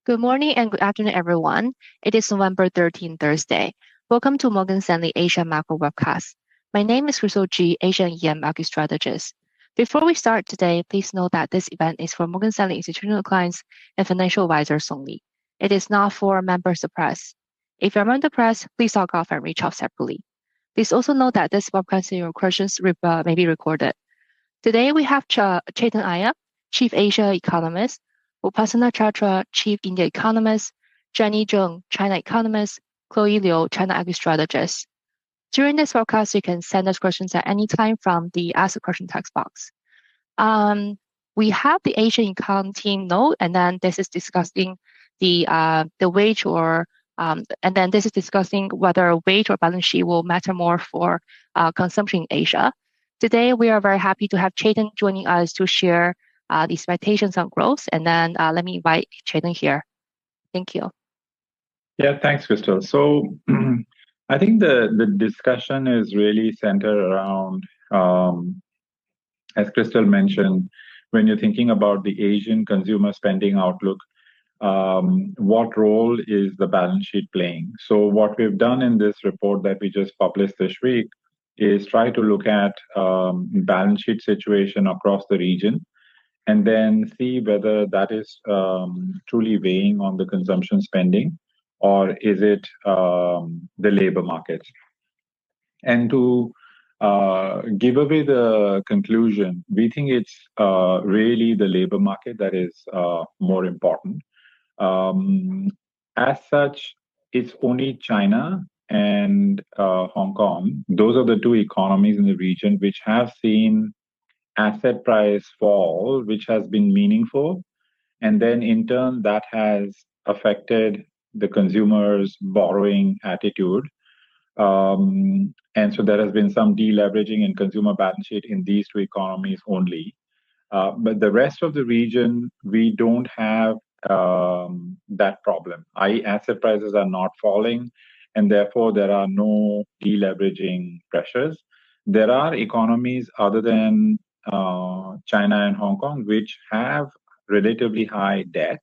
Good morning and good afternoon, everyone. It is November 13, Thursday. Welcome to Morgan Stanley Asia Macro Webcast. My name is Crystal G, Asian EM Market Strategist. Before we start today, please note that this event is for Morgan Stanley institutional clients and financial advisors only. It is not for members of the press. If you're a member of the press, please log off and reach out separately. Please also note that this webcast and your questions may be recorded. Today we have Chetan Iyer, Chief Asia Economist, Upasana Chatra, Chief India Economist, Jenny Zheng, China Economist, Chloe Liu, China Agri Strategist. During this broadcast, you can send us questions at any time from the Ask a Question text box. We have the Asian Econ team note, and then this is discussing the wage and then this is discussing whether wage or balance sheet will matter more for consumption in Asia. Today, we are very happy to have Chetan joining us to share the expectations on growth. And then let me invite Chetan here. Thank you. Yeah, thanks, Crystal. So I think the discussion is really centered around, as Crystal mentioned, when you're thinking about the Asian consumer spending outlook, what role is the balance sheet playing? So what we've done in this report that we just published this week is try to look at balance sheet situation across the region and then see whether that is truly weighing on the consumption spending or is it the labor markets. And to give away the conclusion, we think it's really the labor market that is more important. As such, it's only China and Hong Kong. Those are the two economies in the region which have seen asset price fall, which has been meaningful. And then in turn, that has affected the consumer's borrowing attitude. And so there has been some deleveraging in consumer balance sheet in these two economies only. But the rest of the region, we don't have that problem. I.e., asset prices are not falling, and therefore there are no deleveraging pressures. There are economies other than China and Hong Kong which have relatively high debt,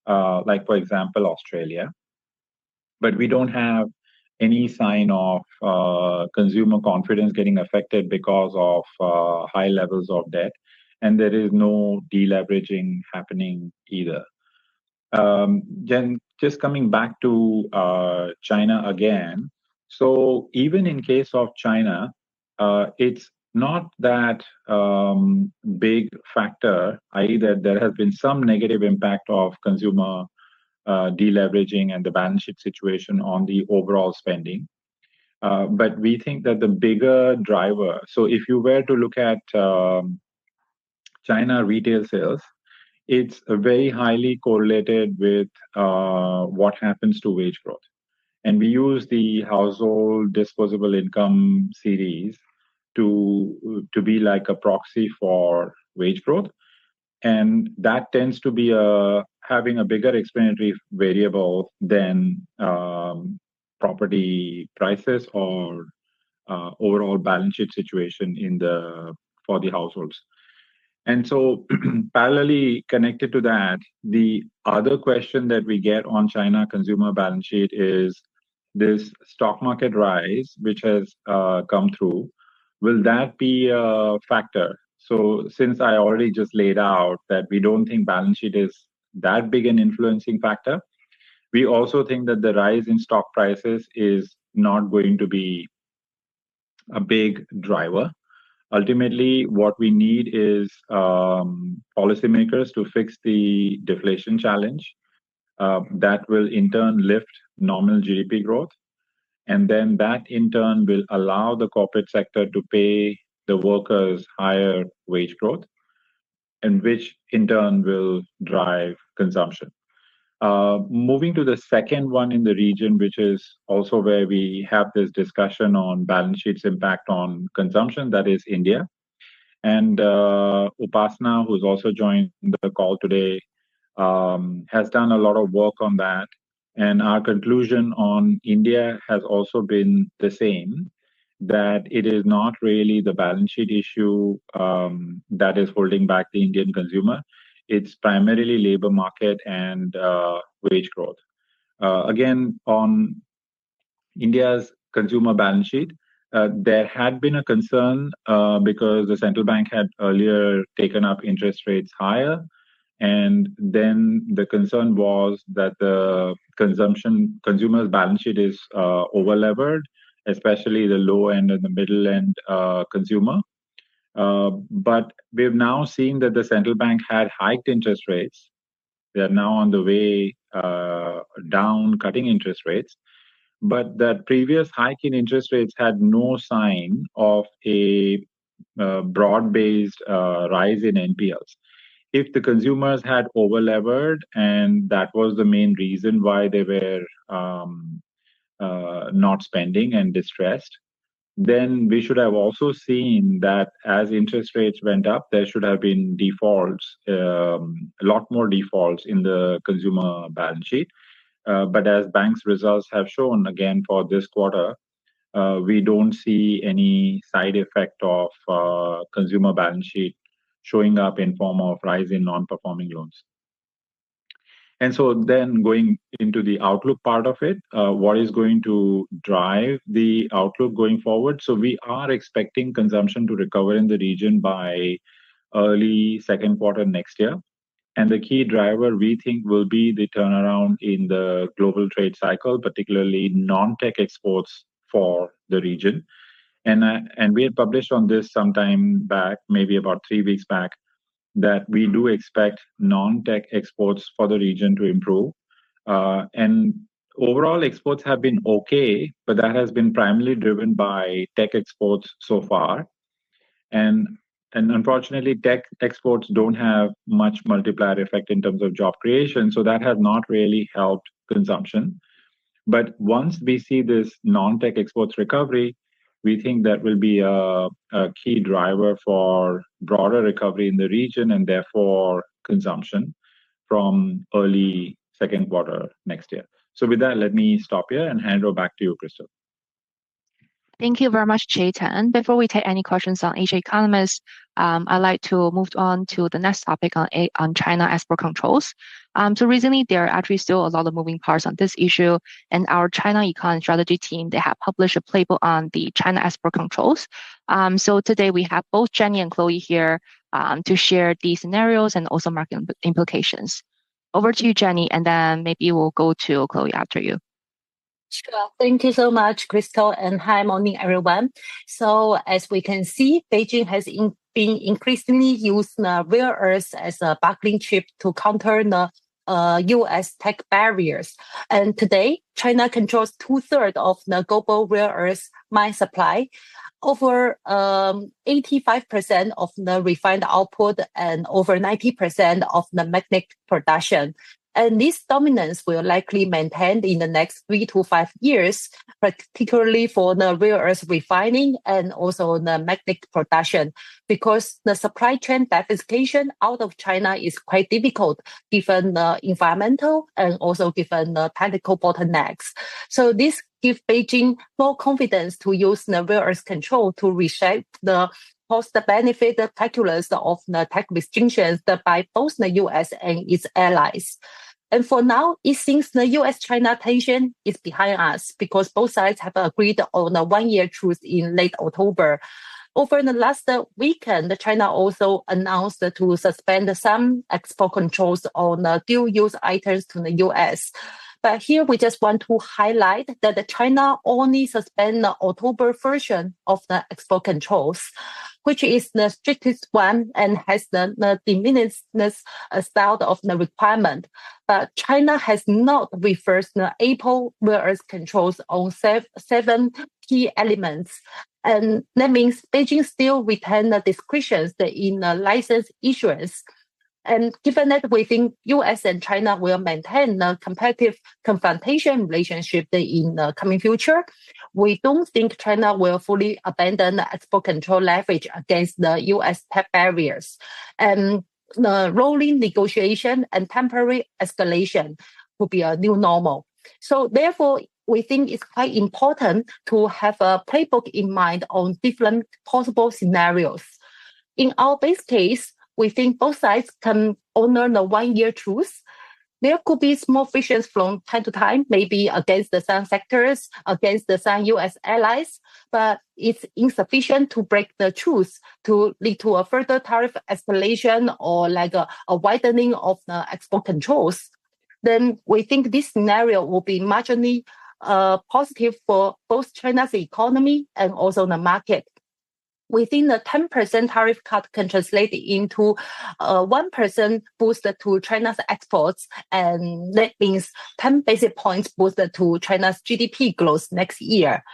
like for example Australia. But we don't have any sign of consumer confidence getting affected because of high levels of debt, and there is no deleveraging happening either. Then just coming back to China again. So even in case of China, it's not that big factor, i.e. that there has been some negative impact of consumer deleveraging and the balance sheet situation on the overall spending. But we think that the bigger driver, so if you were to look at China retail sales, it's very highly correlated with what happens to wage growth. And we use the household disposable income series to be like a proxy for wage growth. And that tends to be having a bigger explanatory variable than property prices or overall balance sheet situation for the households. And so parallelly connected to that, the other question that we get on China consumer balance sheet is this stock market rise, which has come through. Will that be a factor? So since I already just laid out that we don't think balance sheet is that big an influencing factor, we also think that the rise in stock prices is not going to be a big driver. Ultimately, what we need is policymakers to fix the deflation challenge that will in turn lift nominal GDP growth. And then that in turn will allow the corporate sector to pay the workers higher wage growth, and which in turn will drive consumption. Moving to the second one in the region, which is also where we have this discussion on balance sheet's impact on consumption, that is India. And Upasana, who's also joined the call today, has done a lot of work on that. And our conclusion on India has also been the same, that it is not really the balance sheet issue that is holding back the Indian consumer. it's primarily labor market and wage growth. Again, on India's consumer balance sheet, there had been a concern because the central bank had earlier taken up interest rates higher. And then the concern was that the consumer's balance sheet is over-levered, especially the low end and the middle end consumer. But we've now seen that the central bank had hiked interest rates. They're now on the way down, cutting interest rates. But that previous hike in interest rates had no sign of a broad-based rise in NPLs. If the consumers had over-levered and that was the main reason why they were not spending and distressed, then we should have also seen that as interest rates went up, there should have been defaults, a lot more defaults in the consumer balance sheet. But as banks' results have shown again for this quarter, we don't see any side effect of consumer balance sheet showing up in form of rise in non-performing loans. And so then going into the outlook part of it, what is going to drive the outlook going forward? So we are expecting consumption to recover in the region by early second quarter next year. And the key driver, we think, will be the turnaround in the global trade cycle, particularly non-tech exports for the region. And we had published on this sometime back, maybe about 3 weeks back, that we do expect non-tech exports for the region to improve. And overall exports have been okay, but that has been primarily driven by tech exports so far. And unfortunately, tech exports don't have much multiplier effect in terms of job creation, so that has not really helped consumption. But once we see this non-tech exports recovery, we think that will be a key driver for broader recovery in the region and therefore consumption from early second quarter next year. So with that, let me stop here and hand over back to you, Crystal. Thank you very much, Chetan. Before we take any questions on Asia economists, I'd like to move on to the next topic on China export controls. So recently, there are actually still a lot of moving parts on this issue, and our China econ strategy team, they have published a playbook on the China export controls. So today we have both Jenny and Chloe here to share the scenarios and also market implications. Over to you, Jenny, and then maybe we'll go to Chloe after you. Sure. Thank you so much, Crystal, and hi, morning, everyone. So as we can see, Beijing has been increasingly using rare earths as a bargaining chip to counter the U.S. tech barriers. And today, China controls 2/3 of the global rare earth mine supply, over 85% of the refined output, and over 90% of the magnet production. And this dominance will likely maintain in the next 3 to 5 years, particularly for the rare earth refining and also the magnet production, because the supply chain diversification out of China is quite difficult given the environmental and also given the technical bottlenecks. So this gives Beijing more confidence to use the rare earth control to reshape the cost-benefit calculus of the tech restrictions by both the U.S. and its allies. And for now, it seems the U.S.-China tension is behind us because both sides have agreed on a one-year truce in late October. Over the last weekend, China also announced to suspend some export controls on dual-use items to the U.S. But here we just want to highlight that China only suspended the October version of the export controls, which is the strictest one and has the de minimis style of the requirement. But China has not reversed the April rare earth controls on 7 key elements. And that means Beijing still retains the discretion in the license issuance. And given that we think U.S. and China will maintain a competitive confrontation relationship in the coming future, we don't think China will fully abandon the export control leverage against the U.S. tech barriers. And the rolling negotiation and temporary escalation will be a new normal. So therefore, we think it's quite important to have a playbook in mind on different possible scenarios. In our base case, we think both sides can honor the 1 year truce. There could be small frictions from time to time, maybe against some sectors, against some U.S. allies, but it's insufficient to break the truce to lead to a further tariff escalation or like a widening of the export controls. Then we think this scenario will be marginally positive for both China's economy and also the market. We think the 10% tariff cut can translate into 1% boost to China's exports, and that means 10 basis points boost to China's GDP growth next year.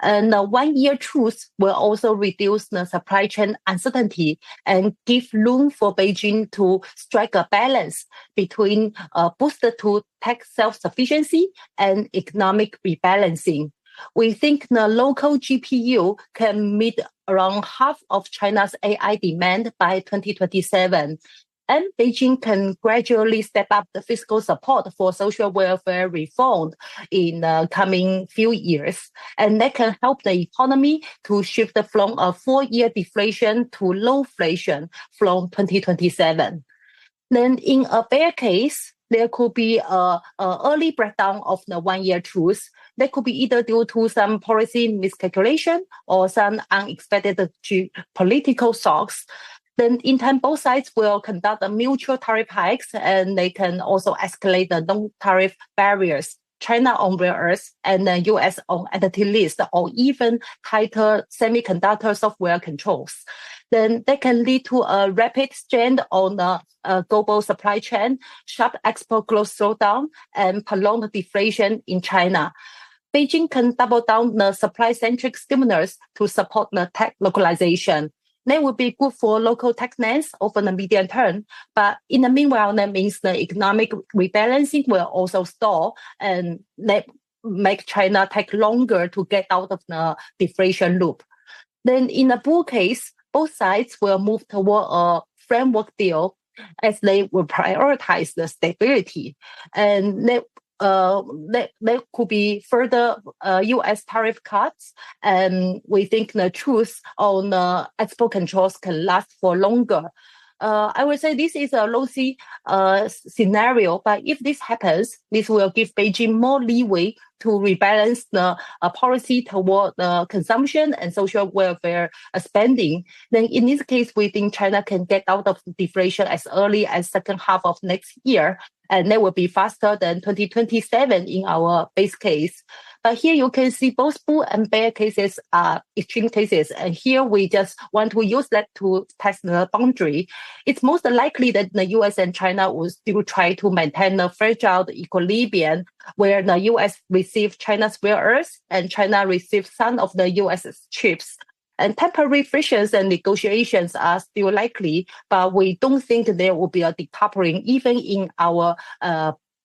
And the 1 year truce will also reduce the supply chain uncertainty and give room for Beijing to strike a balance between boost to tech self-sufficiency and economic rebalancing. We think the local GPU can meet around half of China's AI demand by 2027. And Beijing can gradually step up the fiscal support for social welfare reform in the coming few years. And that can help the economy to shift from a 4-year deflation to lowflation from 2027. Then in a bear case, there could be an early breakdown of the 1 year truce. That could be either due to some policy miscalculation or some unexpected political shocks. Then in time, both sides will conduct a mutual tariff hikes, and they can also escalate the non-tariff barriers. China on rare earths and the US on entity list, or even tighter semiconductor software controls. Then that can lead to a rapid strain on the global supply chain, sharp export growth slowdown, and prolonged deflation in China. Beijing can double down the supply-centric stimulus to support the tech localization. That would be good for local tech names over the medium term. But in the meanwhile, that means the economic rebalancing will also stall, and that make China take longer to get out of the deflation loop. Then in a bull case, both sides will move toward a framework deal as they will prioritize the stability. And that could be further U.S. tariff cuts, and we think the truce on export controls can last for longer. I would say this is a rosy scenario, but if this happens, this will give Beijing more leeway to rebalance the policy toward the consumption and social welfare spending. Then in this case, we think China can get out of deflation as early as second half of next year, and that will be faster than 2027 in our base case. But here you can see both bull and bear cases are extreme cases. And here we just want to use that to test the boundary. It's most likely that the US and China will still try to maintain a fragile equilibrium where the US receives China's rare earths and China receives some of the US's chips. And temporary frictions and negotiations are still likely, but we don't think there will be a decoupling even in our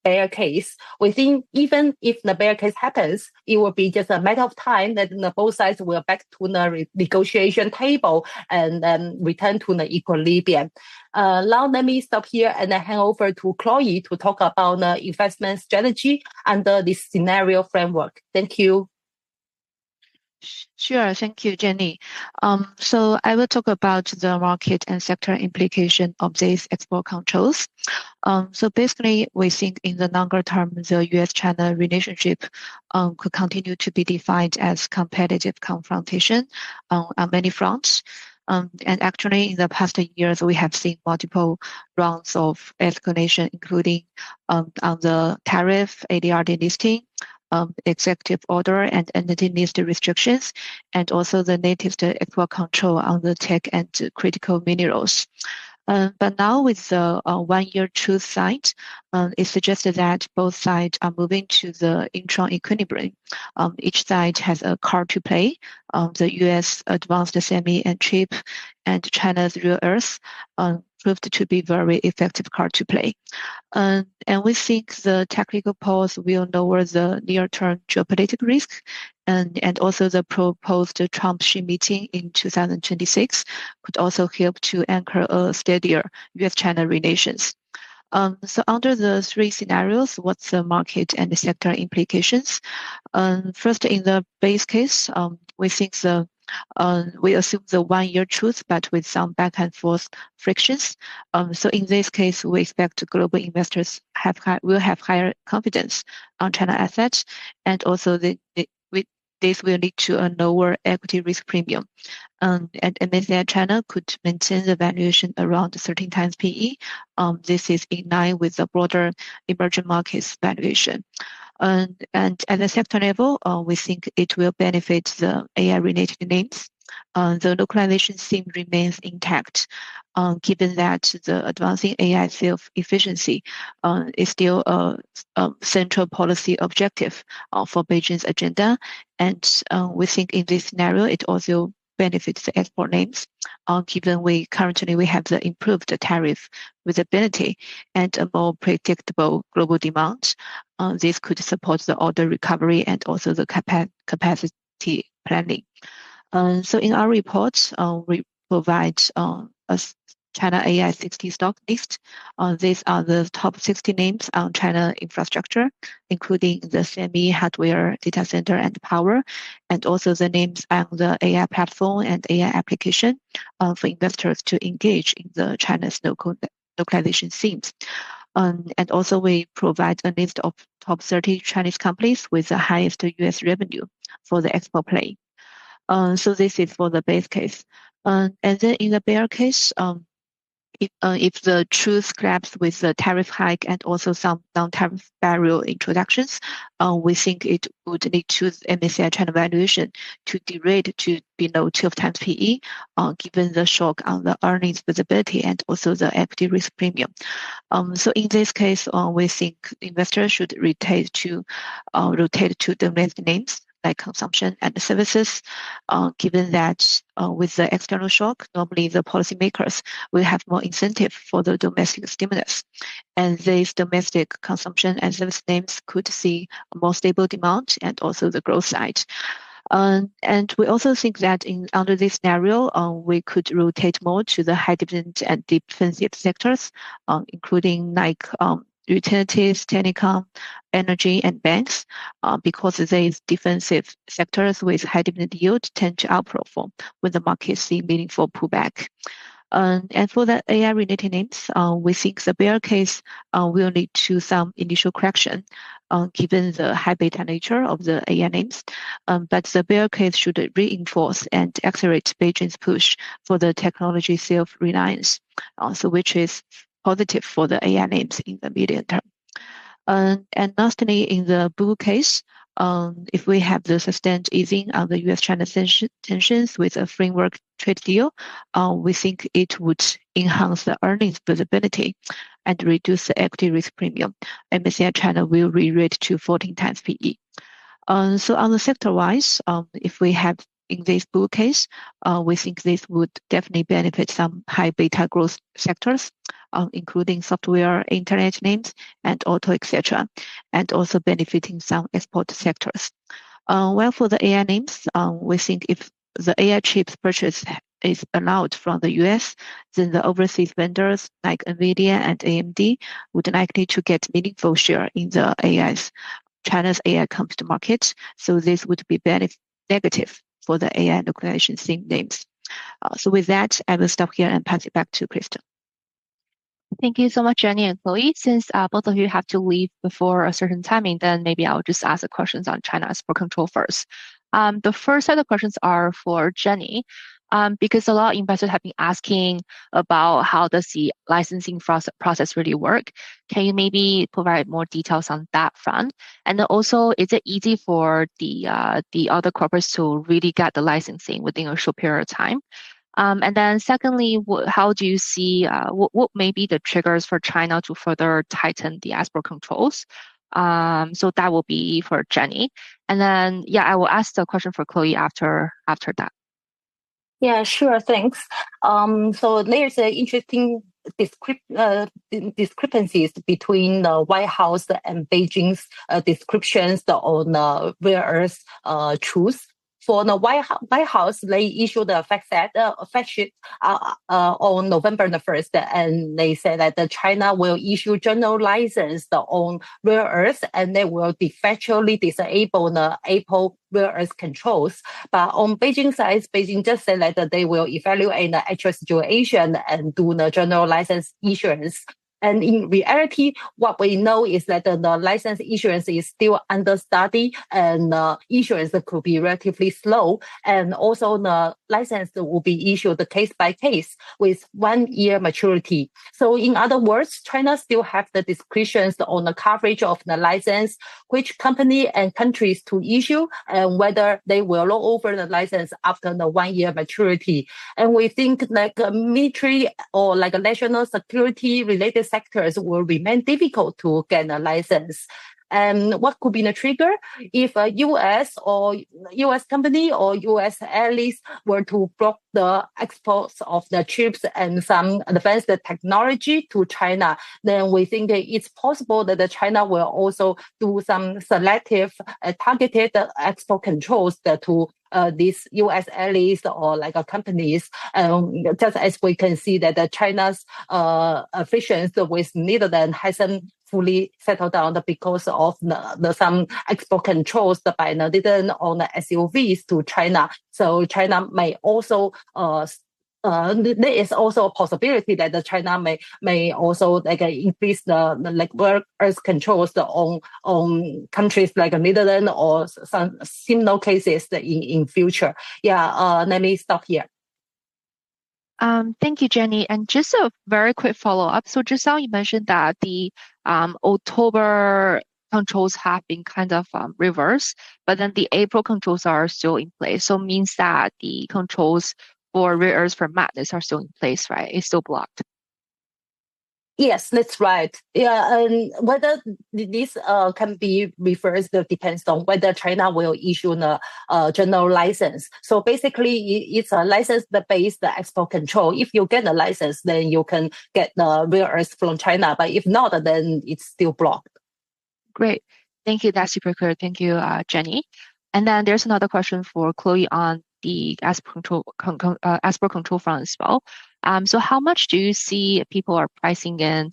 bear case. We think even if the bear case happens, it will be just a matter of time that both sides will back to the negotiation table and then return to the equilibrium. Now let me stop here and then hand over to Chloe to talk about the investment strategy under this scenario framework. Thank you. Sure. Thank you, Jenny. So I will talk about the market and sector implication of these export controls. So basically, we think in the longer term, the US-China relationship could continue to be defined as competitive confrontation on many fronts. And actually, in the past years, we have seen multiple rounds of escalation, including on the tariff, ADR delisting, executive order and entity list restrictions, and also the latest export control on the tech and critical minerals. But now with the 1 year truce signed, it suggests that both sides are moving to the interim equilibrium. Each side has a card to play. The US advanced semi and chip and China's rare earth proved to be very effective card to play. And we think the technical pause will lower the near-term geopolitical risk, and also the proposed Trump-Xi meeting in 2026 could also help to anchor a steadier US-China relations. So under the three scenarios, what's the market and the sector implications? First, in the base case, we think the we assume the 1 year truth, but with some back and forth frictions. So in this case, we expect global investors will have higher confidence on China assets, and also this will lead to a lower equity risk premium. And MSCI China could maintain the valuation around 13 times PE. This is in line with the broader emerging markets valuation. And at the sector level, we think it will benefit the AI-related names. The localization theme remains intact, given that the advancing AI self-efficiency is still a central policy objective for Beijing's agenda. And we think in this scenario, it also benefits the export names, given we currently have the improved tariff visibility and a more predictable global demand. This could support the order recovery and also the capacity planning. So in our report, we provide a China AI 60 stock list. These are the top 60 names on China infrastructure, including the semi, hardware, data center, and power, and also the names on the AI platform and AI application for investors to engage in the China's localization themes. And also we provide a list of top 30 Chinese companies with the highest US revenue for the export play. So this is for the base case. And then in the bear case, if the truth collapses with the tariff hike and also some non-tariff barrier introductions, we think it would lead to MSCI China valuation to derate to below 12 times PE, given the shock on the earnings visibility and also the equity risk premium. So in this case, we think investors should rotate to domestic names like consumption and services, given that with the external shock, normally the policymakers will have more incentive for the domestic stimulus. And these domestic consumption and service names could see a more stable demand and also the growth side. And we also think that under this scenario, we could rotate more to the high dividend and defensive sectors, including like utilities, telecom, energy, and banks, because these defensive sectors with high dividend yield tend to outperform when the market see meaningful pullback. And for the AI-related names, we think the bear case will lead to some initial correction, given the high beta nature of the AI names. But the bear case should reinforce and accelerate Beijing's push for the technology self-reliance, so which is positive for the AI names in the medium term. And lastly, in the bull case, if we have the sustained easing of the US-China tensions with a framework trade deal, we think it would enhance the earnings visibility and reduce the equity risk premium. MSCI China will re-rate to 14 times PE. So on the sector-wise, if we have in this bull case, we think this would definitely benefit some high beta growth sectors, including software, internet names, and auto, etc., and also benefiting some export sectors. Well, for the AI names, we think if the AI chips purchase is allowed from the US, then the overseas vendors like NVIDIA and AMD would likely to get meaningful share in the China's AI computer market. So this would be negative for the AI localization theme names. So with that, I will stop here and pass it back to Crystal. Thank you so much, Jenny and Chloe. Since both of you have to leave before a certain timing, then maybe I'll just ask the questions on China export control first. The first set of questions are for Jenny, because a lot of investors have been asking about how does the licensing process really work. Can you maybe provide more details on that front? And then also, is it easy for the other corporates to really get the licensing within a short period of time? And then secondly, how do you see, what may be the triggers for China to further tighten the export controls? So that will be for Jenny. And then, yeah, I will ask the question for Chloe after that. Yeah, sure, thanks. So there's an interesting discrepancies between the White House and Beijing's descriptions on rare earth truth. for the White House, they issued a fact sheet on November the 1st, and they said that China will issue general license on rare earths, and they will de facto disable the Apple rare earth controls. But on Beijing side, Beijing just said that they will evaluate the actual situation and do the general license issuance. And in reality, what we know is that the license issuance is still under study, and issuance could be relatively slow. And also the license will be issued case by case with 1 year maturity. So in other words, China still have the discretions on the coverage of the license, which company and countries to issue, and whether they will roll over the license after the 1 year maturity. And we think like military or like national security related sectors will remain difficult to get a license. And what could be the trigger? If a U.S. or U.S. company or U.S. allies were to block the exports of the chips and some advanced technology to China, then we think it's possible that China will also do some selective, targeted export controls to these U.S. allies or like companies. Just as we can see that China's officials with Netherlands hasn't fully settled down because of the some export controls by the Netherlands on the SUVs to China. So China may also there is also a possibility that China may also like increase the like rare earth controls on countries like Netherlands or some similar cases in future. Yeah, let me stop here. Thank you, Jenny. And just a very quick follow-up. So just now you mentioned that the October controls have been kind of reversed, but then the April controls are still in place. So it means that the controls for rare earths for magnets are still in place, right? It's still blocked. Yes, that's right. Yeah, and whether this can be reversed depends on whether China will issue a general license. So basically, it's a license-based export control. If you get a license, then you can get the rare earths from China. But if not, then it's still blocked. Great. Thank you. That's super clear. Thank you, Jenny. And then there's another question for Chloe on the export control front as well. So how much do you see people are pricing in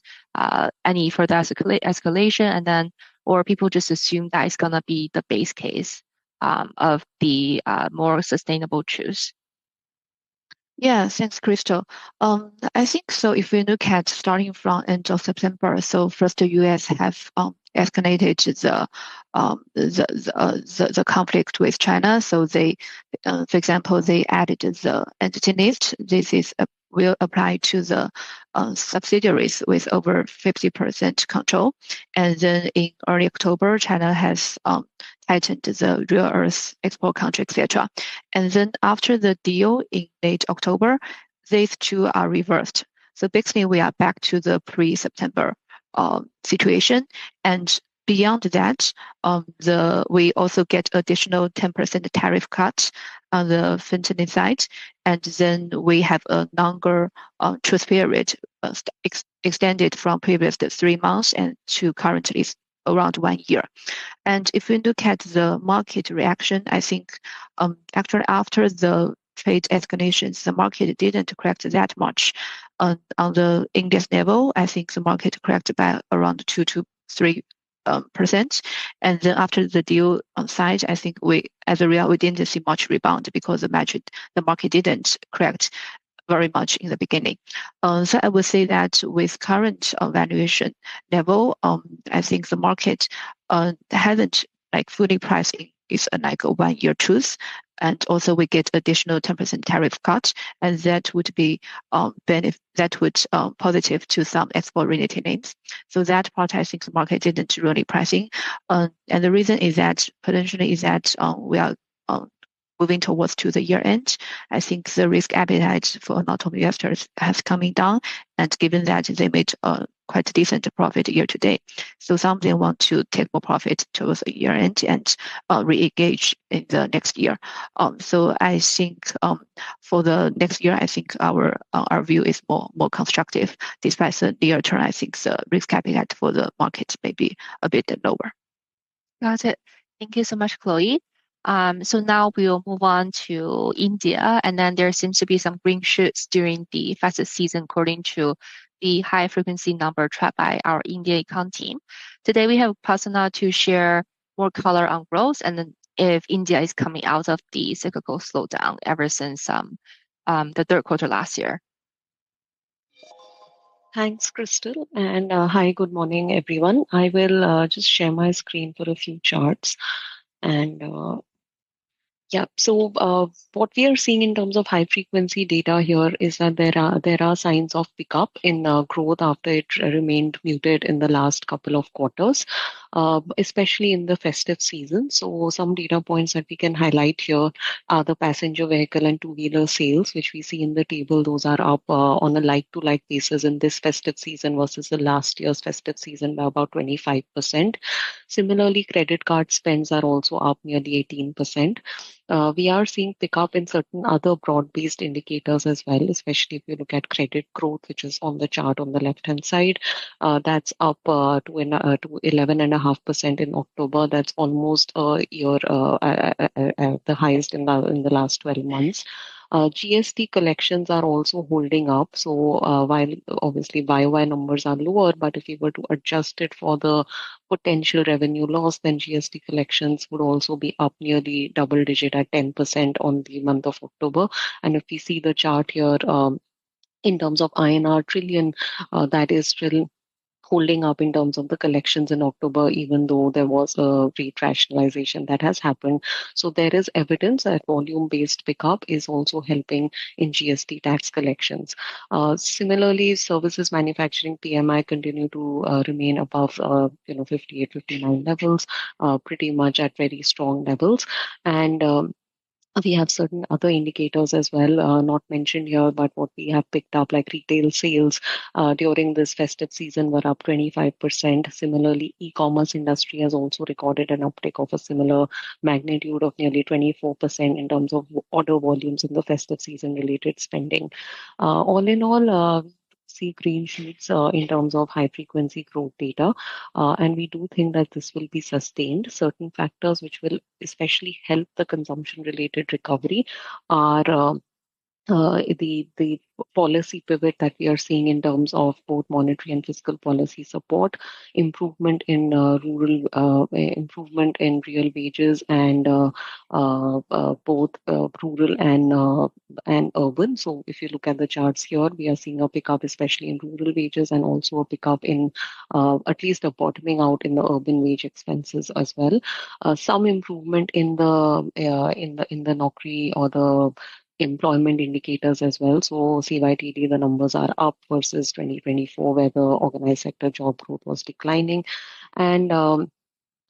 any further escalation, and then or people just assume that it's gonna be the base case of the more sustainable choose? Yeah, thanks, Crystal. I think so. If we look at starting from end of September, so first the U.S. have escalated the conflict with China. So they, for example, they added the entity list. This will apply to the subsidiaries with over 50% control. And then in early October, China has tightened the rare earth export contract, etc. And then after the deal in late October, these two are reversed. So basically, we are back to the pre-September situation. And beyond that, we also get additional 10% tariff cut on the fentanyl side, and then we have a longer truce period extended from previous 3 months and to currently around 1 year. And if we look at the market reaction, I think actually after the trade escalations, the market didn't correct that much. On the index level, I think the market corrected by around 2 to 3%. And then after the deal side, I think we didn't see much rebound because the market didn't correct very much in the beginning. So I would say that with current valuation level, I think the market hasn't like fully priced in. It's like a 1 year truce. And also we get additional 10% tariff cut, and that would be positive to some export related names. So that part I think the market didn't really pricing. And the reason is that potentially is that we are moving towards to the year end. I think the risk appetite for a lot of investors has coming down, and given that they made quite a decent profit year to date, so some of them want to take more profit towards the year end and re-engage in the next year. So I think for the next year, I think our view is more constructive. Despite the near term, I think the risk appetite for the market may be a bit lower. Got it. Thank you so much, Chloe. So now we'll move on to India, and then there seems to be some green shoots during the festive season, according to the high frequency number tracked by our India econ team. Today we have Prasanna to share more color on growth and then if India is coming out of the cyclical slowdown ever since the third quarter last year. Thanks, Crystal. And hi, good morning, everyone. I will just share my screen for a few charts. And yeah, so what we are seeing in terms of high frequency data here is that there are signs of pickup in growth after it remained muted in the last couple of quarters, especially in the festive season. So some data points that we can highlight here are the passenger vehicle and two-wheeler sales, which we see in the table. Those are up on a like-to-like basis in this festive season versus the last year's festive season by about 25%. Similarly, credit card spends are also up nearly 18%. We are seeing pickup in certain other broad-based indicators as well, especially if you look at credit growth, which is on the chart on the left-hand side. That's up to 11.5% in October. That's almost a year the highest in the last 12 months. GST collections are also holding up. So while obviously YOY numbers are lower, but if you were to adjust it for the potential revenue loss, then GST collections would also be up nearly double digit at 10% on the month of October. And if we see the chart here, in terms of INR trillion, that is still holding up in terms of the collections in October, even though there was a rate rationalization that has happened. So there is evidence that volume-based pickup is also helping in GST tax collections. Similarly, services manufacturing PMI continue to remain above 58, 59 levels, pretty much at very strong levels. And we have certain other indicators as well, not mentioned here, but what we have picked up, like retail sales during this festive season, were up 25%. Similarly, e-commerce industry has also recorded an uptick of a similar magnitude of nearly 24% in terms of order volumes in the festive season related spending. All in all, see green shoots in terms of high frequency growth data. And we do think that this will be sustained. Certain factors which will especially help the consumption related recovery are the policy pivot that we are seeing in terms of both monetary and fiscal policy support, improvement in improvement in real wages, and both rural and urban. So if you look at the charts here, we are seeing a pickup, especially in rural wages, and also a pickup in at least a bottoming out in the urban wage expenses as well. Some improvement in the Naukri or the employment indicators as well. So CYTD, the numbers are up versus 2024, where the organized sector job growth was declining. And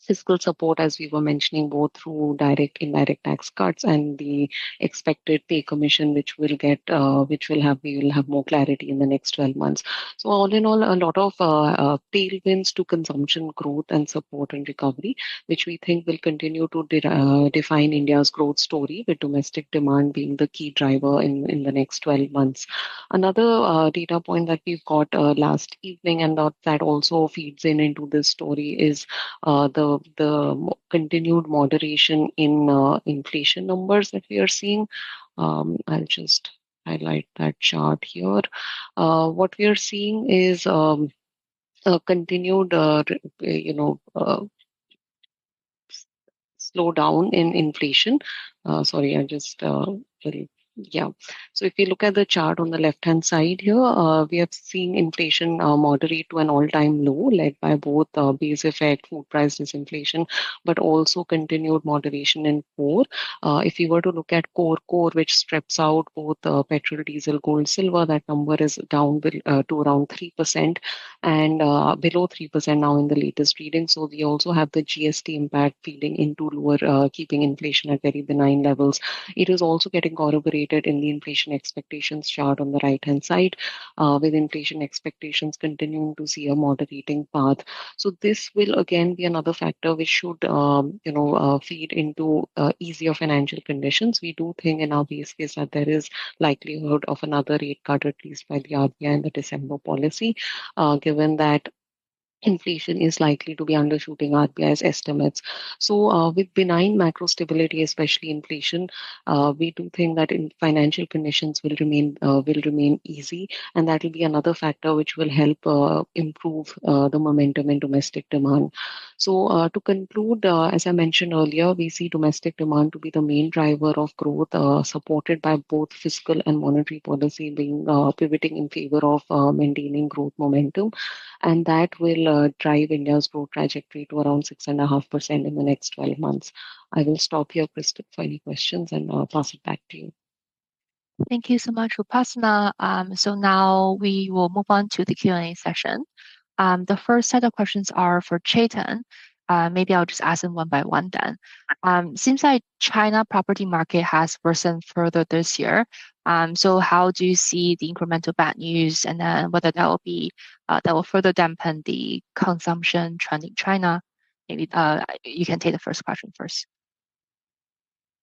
fiscal support, as we were mentioning, both through direct, indirect tax cuts and the expected pay commission, which we will have more clarity in the next 12 months. So all in all, a lot of tailwinds to consumption growth and support and recovery, which we think will continue to define India's growth story, with domestic demand being the key driver in the next 12 months. Another data point that we've got last evening, and that also feeds into this story, is the continued moderation in inflation numbers that we are seeing. I'll just highlight that chart here. What we are seeing is a continued, slowdown in inflation. Sorry, I just yeah. So if you look at the chart on the left-hand side here, we have seen inflation moderate to an all-time low, led by both base effect, food price disinflation, but also continued moderation in core. If you were to look at core, which strips out both petrol, diesel, gold, silver, that number is down to around 3% and below 3% now in the latest reading. So we also have the GST impact feeding into lower, keeping inflation at very benign levels. It is also getting corroborated in the inflation expectations chart on the right hand side, with inflation expectations continuing to see a moderating path. So this will again be another factor which should feed into easier financial conditions. We do think in our base case that there is likelihood of another rate cut, at least by the RBI in the December policy, given that inflation is likely to be undershooting RBI's estimates. So, with benign macro stability, especially inflation, we do think that financial conditions will remain easy, and that will be another factor which will help improve the momentum in domestic demand. So, to conclude, as I mentioned earlier, we see domestic demand to be the main driver of growth, supported by both fiscal and monetary policy being pivoting in favor of maintaining growth momentum, and that will drive India's growth trajectory to around 6.5% in the next 12 months. I will stop here, Crystal, for any questions and pass it back to you. Thank you so much, Upasana. So now we will move on to the Q&A session. The first set of questions are for Chetan. Maybe I'll just ask them one by one then. Seems like China property market has worsened further this year. So how do you see the incremental bad news, and then whether that will further dampen the consumption trend in China? Maybe you can take the first question first.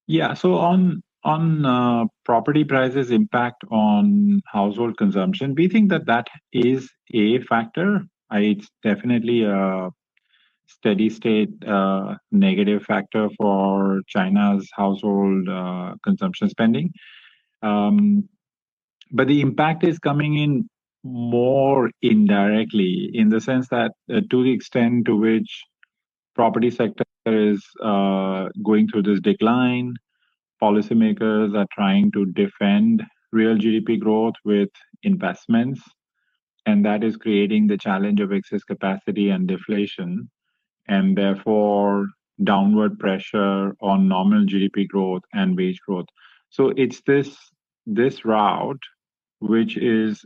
Yeah. So on property prices impact on household consumption, we think that is a factor. It's definitely a steady state negative factor for China's household consumption spending. But the impact is coming in more indirectly, in the sense that to the extent to which property sector is going through this decline, policymakers are trying to defend real GDP growth with investments, and that is creating the challenge of excess capacity and deflation, and therefore downward pressure on nominal GDP growth and wage growth. So it's this route which is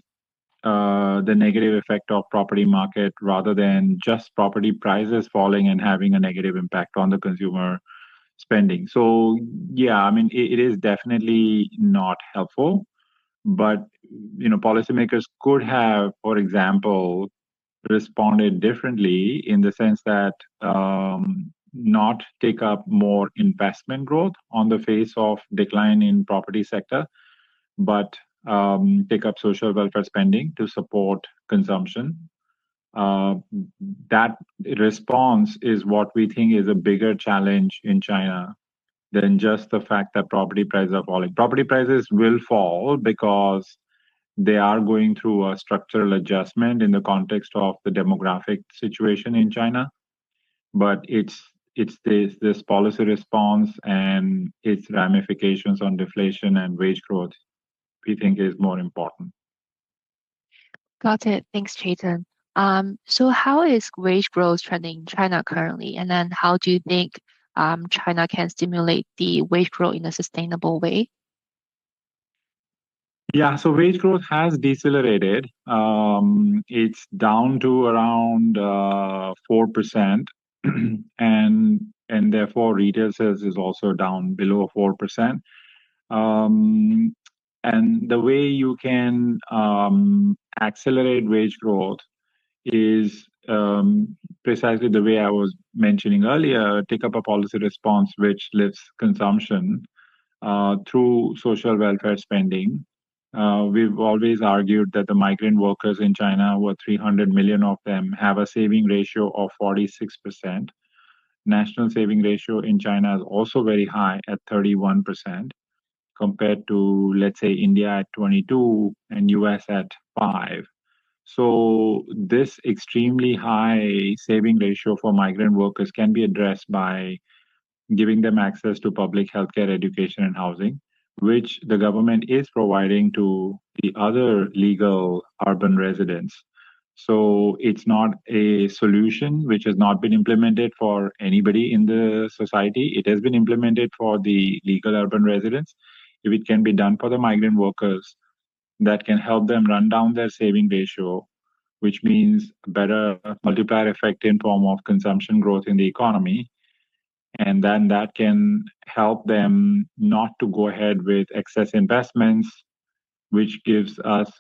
the negative effect of property market, rather than just property prices falling and having a negative impact on the consumer spending. So yeah, I mean, it is definitely not helpful, but policymakers could have, for example, responded differently, in the sense that not take up more investment growth on the face of decline in property sector, but take up social welfare spending to support consumption. That response is what we think is a bigger challenge in China than just the fact that property prices are falling. Property prices will fall because they are going through a structural adjustment in the context of the demographic situation in China. But it's this policy response and its ramifications on deflation and wage growth we think is more important. Got it. Thanks, Chetan. So how is wage growth trending in China currently? And then how do you think China can stimulate the wage growth in a sustainable way? Yeah, so wage growth has decelerated. It's down to around 4%, and therefore retail sales is also down below 4%. And the way you can accelerate wage growth is precisely the way I was mentioning earlier: take up a policy response which lifts consumption through social welfare spending. We've always argued that the migrant workers in China, over 300 million of them, have a saving ratio of 46%. National saving ratio in China is also very high at 31%, compared to, let's say, India at 22 and US at 5. So this extremely high saving ratio for migrant workers can be addressed by giving them access to public healthcare, education, and housing, which the government is providing to the other legal urban residents. So it's not a solution which has not been implemented for anybody in the society. It has been implemented for the legal urban residents. If it can be done for the migrant workers, that can help them run down their saving ratio, which means a better multiplier effect in form of consumption growth in the economy. And then that can help them not to go ahead with excess investments, which gives us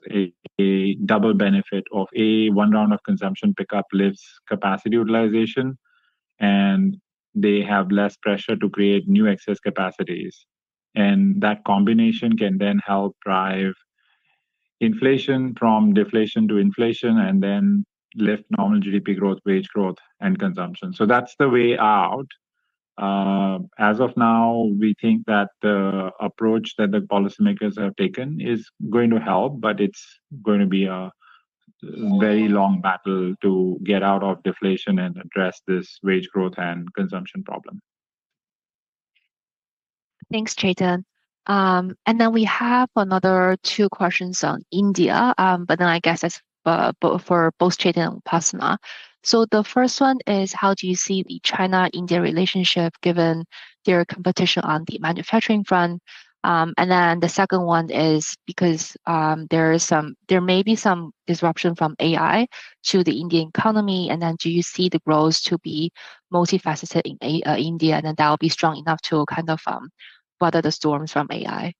a double benefit of one round of consumption pickup lifts capacity utilization, and they have less pressure to create new excess capacities. And that combination can then help drive inflation from deflation to inflation, and then lift normal GDP growth, wage growth, and consumption. So that's the way out. As of now, we think that the approach that the policymakers have taken is going to help, but it's going to be a very long battle to get out of deflation and address this wage growth and consumption problem. Thanks, Chetan. And then we have another two questions on India, but then I guess that's for both Chetan and Upasana. So the first one is, how do you see the China-India relationship given their competition on the manufacturing front? And then the second one is because there may be some disruption from AI to the Indian economy, and then do you see the growth to be multifaceted in India, and then that will be strong enough to kind of weather the storms from AI?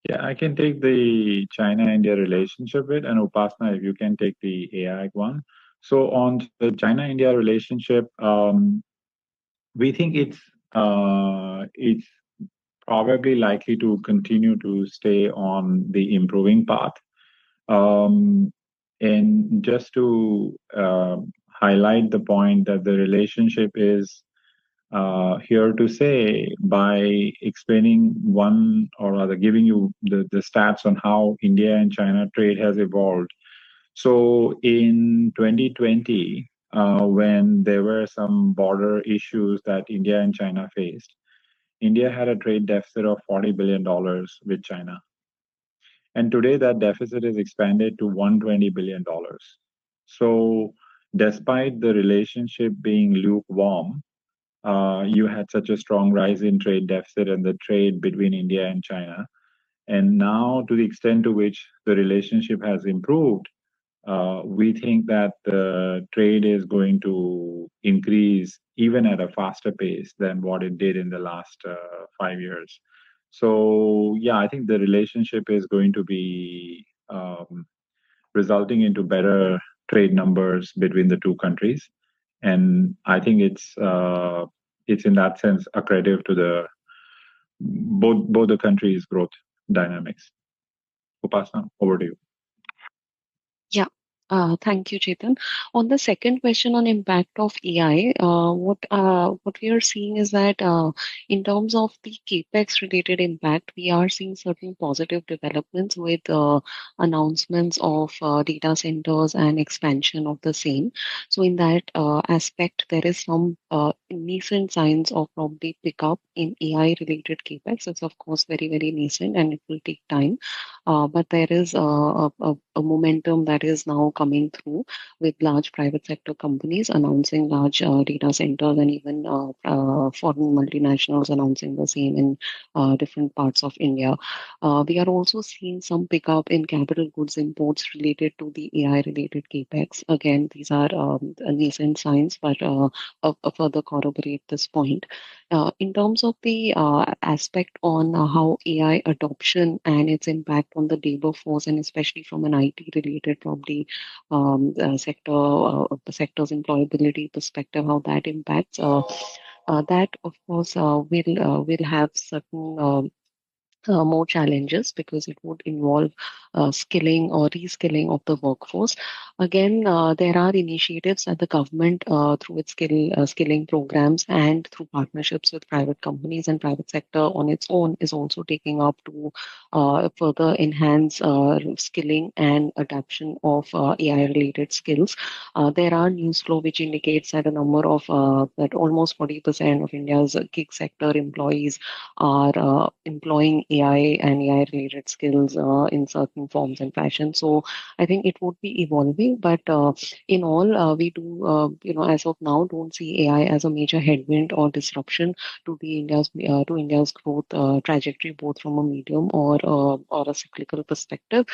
Yeah, I can take the China-India relationship bit, and Upasana, if you can take the AI one. So on the China-India relationship, we think it's probably likely to continue to stay on the improving path. And just to highlight the point that the relationship is here to say by explaining one or other, giving you the stats on how India and China trade has evolved. So in 2020, when there were some border issues that India and China faced, India had a trade deficit of $40 billion with China. And today that deficit is expanded to $120 billion. So despite the relationship being lukewarm, you had such a strong rise in trade deficit and the trade between India and China. And now, to the extent to which the relationship has improved, we think that the trade is going to increase even at a faster pace than what it did in the last 5 years. So, yeah, I think the relationship is going to be resulting into better trade numbers between the two countries. And I think it's in that sense accretive to the both the countries' growth dynamics. Upasana, over to you. Yeah. Thank you, Chetan. On the second question on impact of AI, what we are seeing is that in terms of the capex related impact, we are seeing certain positive developments with announcements of data centers and expansion of the same. So in that aspect, there is some nascent signs of probably pickup in AI related capex. It's of course very, very nascent and it will take time. But there is a momentum that is now coming through with large private sector companies announcing large data centers and even foreign multinationals announcing the same in different parts of India. We are also seeing some pickup in capital goods imports related to the AI related capex. Again, these are nascent signs, but further corroborate this point. In terms of the aspect on how AI adoption and its impact on the labor force, and especially from an IT related probably sector's employability perspective, how that impacts, that of course will have certain more challenges because it would involve skilling or reskilling of the workforce. Again, there are initiatives at the government through its skilling programs and through partnerships with private companies, and private sector on its own is also taking up to further enhance skilling and adoption of AI related skills. There are news flow which indicates that a number of that almost 40% of India's gig sector employees are employing AI and AI related skills in certain forms and fashion. So I think it would be evolving, but in all, we do, as of now, don't see AI as a major headwind or disruption to the India's growth trajectory, both from a medium or a cyclical perspective.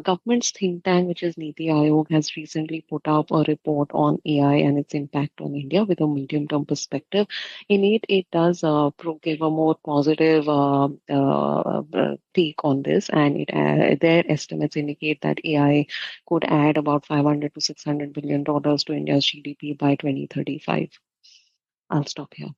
Government's think tank, which is Niti Aayog, has recently put up a report on AI and its impact on India with a medium-term perspective. In it does give a more positive take on this, and their estimates indicate that AI could add about $500 to $600 billion to India's GDP by 2035. I'll stop here.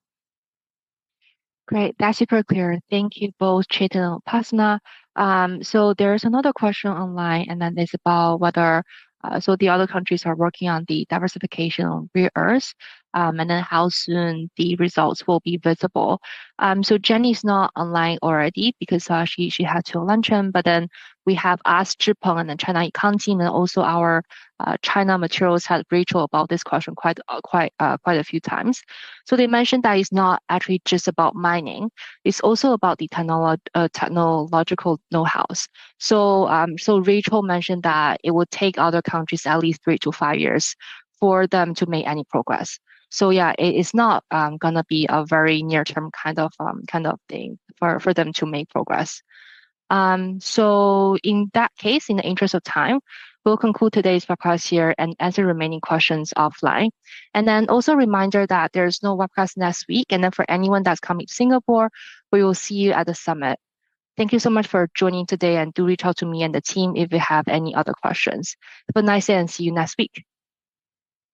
Great, that's super clear. Thank you both, Chetan and Upasana. So there's another question online, and then it's about whether So the other countries are working on the diversification on rare earths, and then how soon the results will be visible. So Jenny's not online already because she had to luncheon, but then we have asked Zhipeng and the China Econ team, and also our China materials had Rachel about this question quite a few times. So they mentioned that it's not actually just about mining; it's also about the technological know-hows. So Rachel mentioned that it would take other countries at least 3 to 5 years for them to make any progress. So yeah, it's not gonna be a very near-term kind of thing for them to make progress. So in that case, in the interest of time, we'll conclude today's webcast here and answer remaining questions offline. And then also a reminder that there's no webcast next week. And then for anyone that's coming to Singapore, we will see you at the summit. Thank you so much for joining today, and do reach out to me and the team if you have any other questions. Have a nice day and see you next week.